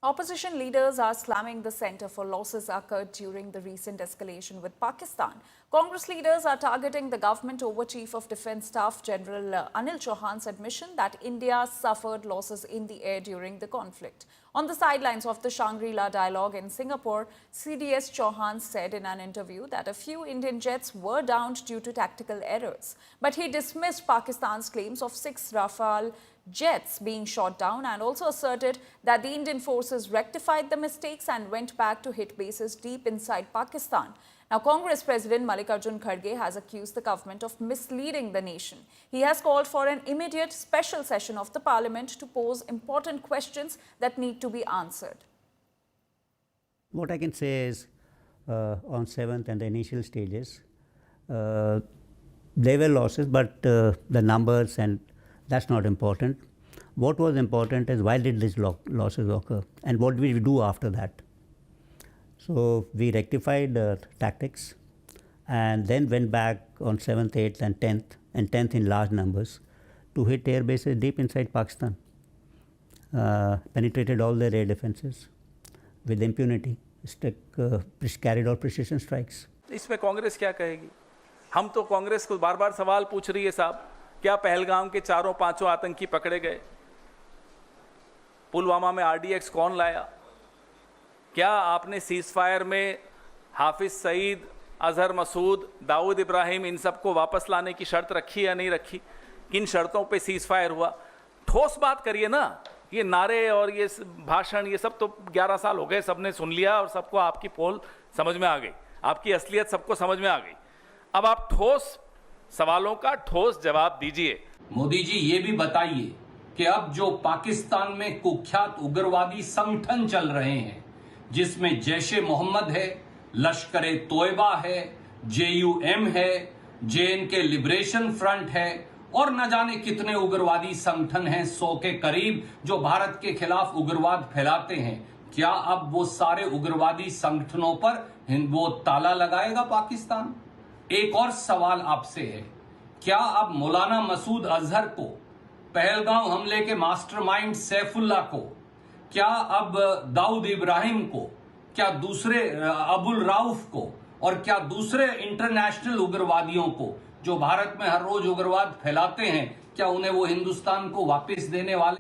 Opposition leaders are slamming the centre for losses occurred during the recent escalation with Pakistan. Congress leaders are targeting the government over Chief of Defence Staff General Anil Chauhan's admission that India suffered losses in the air during the conflict. On the sidelines of the Shangri-La dialogue in Singapore, CDS Chauhan said in an interview that a few Indian jets were downed due to tactical errors. But he dismissed Pakistan's claims of 6 Rafale jets being shot down and also asserted that the Indian forces rectified the mistakes and went back to hit bases deep inside Pakistan. Now, Congress President Mallikarjun Kharge has accused the government of misleading the nation. He has called for an immediate special session of the parliament to pose important questions that need to be answered. What I can say is on 7th and the initial stages, there were losses, but the numbers and that's not important. What was important is why did these losses occur and what did we do after that. So we rectified tactics and then went back on 7th, 8th and 10th in large numbers to hit air bases deep inside Pakistan. Penetrated all their air defenses with impunity, carried out precision strikes. इसमें कांग्रेस क्या कहेगी? हम तो कांग्रेस को बार-बार सवाल पूछ रही है साहब, क्या पहलगाम के 4-5 आतंकी पकड़े गए? पुलवामा में RDX कौन लाया? क्या आपने सीज़फायर में हाफिज सईद, अजहर मसूद, दाऊद इब्राहिम इन सबको वापस लाने की शर्त रखी या नहीं रखी? किन शर्तों पे सीज़फायर हुआ? ठोस बात करिए ना। ये नारे और ये भाषण ये सब तो 11 साल हो गए, सबने सुन लिया और सबको आपकी पोल समझ में आ गई, आपकी असलियत सबको समझ में आ गई। अब आप ठोस सवालों का ठोस जवाब दीजिए। मोदी जी ये भी बताइए कि अब जो पाकिस्तान में कुख्यात उग्रवादी संगठन चल रहे हैं, जिसमें जैश-ए मोहम्मद है, लश्कर-ए तोयबा है, JUM है, JNK लिबरेशन फ्रंट है और न जाने कितने उग्रवादी संगठन हैं, 100 के करीब, जो भारत के खिलाफ उग्रवाद फैलाते हैं, क्या अब वो सारे उग्रवादी संगठनों पर वो ताला लगाएगा पाकिस्तान? एक और सवाल आपसे है, क्या अब मौलाना मसूद अजहर को, पहलगांव हमले के मास्टरमाइंड सैफुल्लाह को, क्या अब दाऊद इब्राहिम को, क्या दूसरे अबुल राउफ को और क्या दूसरे इंटरनेशनल उग्रवादियों को जो भारत में हर रोज उग्रवाद फैलाते हैं, क्या उन्हें वो हिंदुस्तान को वापस देने वाले